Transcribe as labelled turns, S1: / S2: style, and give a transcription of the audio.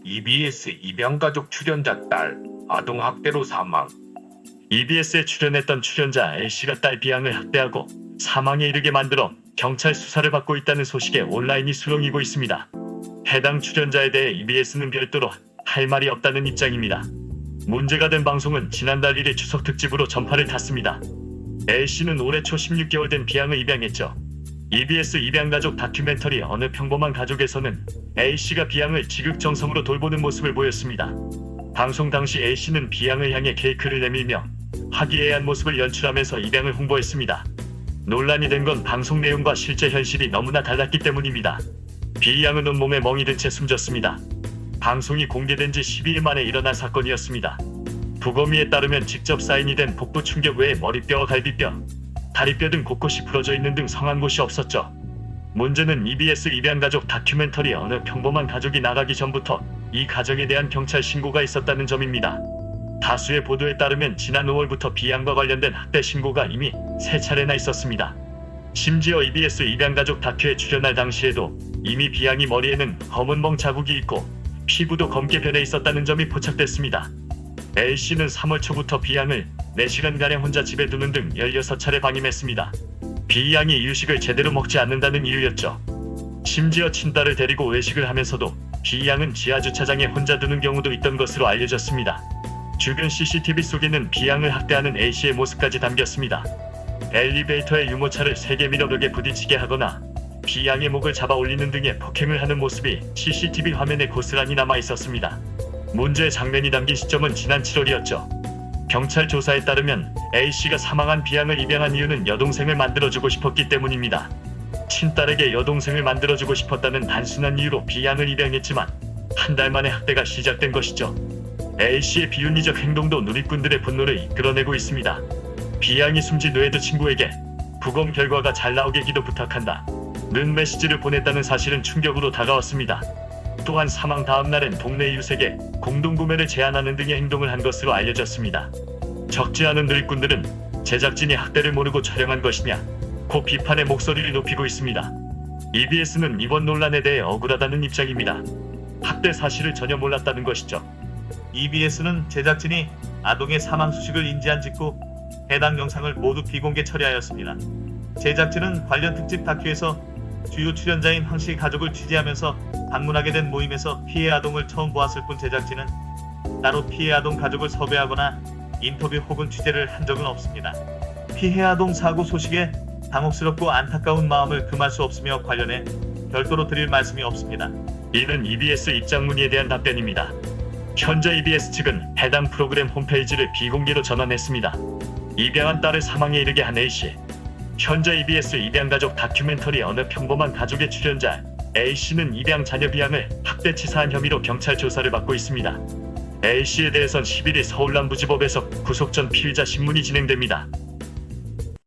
S1: EBS 입양가족 출연자 딸 아동학대로 사망. EBS에 출연했던 출연자 A씨가 딸 B양을 학대하고 사망에 이르게 만들어 경찰 수사를 받고 있다는 소식에 온라인이 수렁이고 있습니다. 해당 출연자에 대해 EBS는 별도로 할 말이 없다는 입장입니다. 문제가 된 방송은 지난달 1일 추석 특집으로 전파를 탔습니다. A씨는 올해 초 16개월 된 B양을 입양했죠. EBS 입양가족 다큐멘터리 어느 평범한 가족에서는 A씨가 B양을 지극정성으로 돌보는 모습을 보였습니다. 방송 당시 A씨는 B양을 향해 케이크를 내밀며 화기애애한 모습을 연출하면서 입양을 홍보했습니다. 논란이 된 건 방송 내용과 실제 현실이 너무나 달랐기 때문입니다. B양은 온몸에 멍이 든 채 숨졌습니다. 방송이 공개된 지 12일 만에 일어난 사건이었습니다. 부검의에 따르면 직접 사인이 된 복부 충격 외에 머리뼈와 갈비뼈, 다리뼈 등 곳곳이 부러져 있는 등 성한 곳이 없었죠. 문제는 EBS 입양가족 다큐멘터리 어느 평범한 가족이 나가기 전부터 이 가정에 대한 경찰 신고가 있었다는 점입니다. 다수의 보도에 따르면 지난 5월부터 B양과 관련된 학대 신고가 이미 3차례나 있었습니다. 심지어 EBS 입양가족 다큐에 출연할 당시에도 이미 B양이 머리에는 검은 멍 자국이 있고 피부도 검게 변해 있었다는 점이 포착됐습니다. A씨는 3월 초부터 B양을 4시간가량 혼자 집에 두는 등 16차례 방임했습니다. B양이 유식을 제대로 먹지 않는다는 이유였죠. 심지어 친딸을 데리고 외식을 하면서도 B양은 지하주차장에 혼자 두는 경우도 있던 것으로 알려졌습니다. 주변 CCTV 속에는 B양을 학대하는 A씨의 모습까지 담겼습니다. 엘리베이터의 유모차를 세게 밀어 벽에 부딪히게 하거나 B양의 목을 잡아 올리는 등의 폭행을 하는 모습이 CCTV 화면에 고스란히 남아 있었습니다. 문제의 장면이 담긴 시점은 지난 7월이었죠. 경찰 조사에 따르면 A씨가 사망한 B양을 입양한 이유는 여동생을 만들어주고 싶었기 때문입니다. 친딸에게 여동생을 만들어주고 싶었다는 단순한 이유로 B양을 입양했지만 한 달 만에 학대가 시작된 것이죠. A씨의 비윤리적 행동도 누리꾼들의 분노를 이끌어내고 있습니다. B양이 숨진 후에도 친구에게 부검 결과가 잘 나오게 기도 부탁한다 는 메시지를 보냈다는 사실은 충격으로 다가왔습니다. 또한 사망 다음 날엔 동네 이웃에게 공동구매를 제안하는 등의 행동을 한 것으로 알려졌습니다. 적지 않은 누리꾼들은 제작진이 학대를 모르고 촬영한 것이냐 고 비판의 목소리를 높이고 있습니다. EBS는 이번 논란에 대해 억울하다는 입장입니다. 학대 사실을 전혀 몰랐다는 것이죠.
S2: EBS는 제작진이 아동의 사망 소식을 인지한 직후 해당 영상을 모두 비공개 처리하였습니다. 제작진은 관련 특집 다큐에서 주요 출연자인 황씨 가족을 취재하면서 방문하게 된 모임에서 피해 아동을 처음 보았을 뿐 제작진은 따로 피해 아동 가족을 섭외하거나 인터뷰 혹은 취재를 한 적은 없습니다. 피해 아동 사고 소식에 당혹스럽고 안타까운 마음을 금할 수 없으며 관련해 별도로 드릴 말씀이 없습니다.
S1: 이는 EBS 입장 문의에 대한 답변입니다. 현재 EBS 측은 해당 프로그램 홈페이지를 비공개로 전환했습니다. 입양한 딸을 사망에 이르게 한 A씨. 현재 EBS 입양가족 다큐멘터리 어느 평범한 가족의 출연자 A씨는 입양 자녀 B양을 학대 치사한 혐의로 경찰 조사를 받고 있습니다. A씨에 대해선 11일 서울 남부지법에서 구속 전 피의자 신문이 진행됩니다.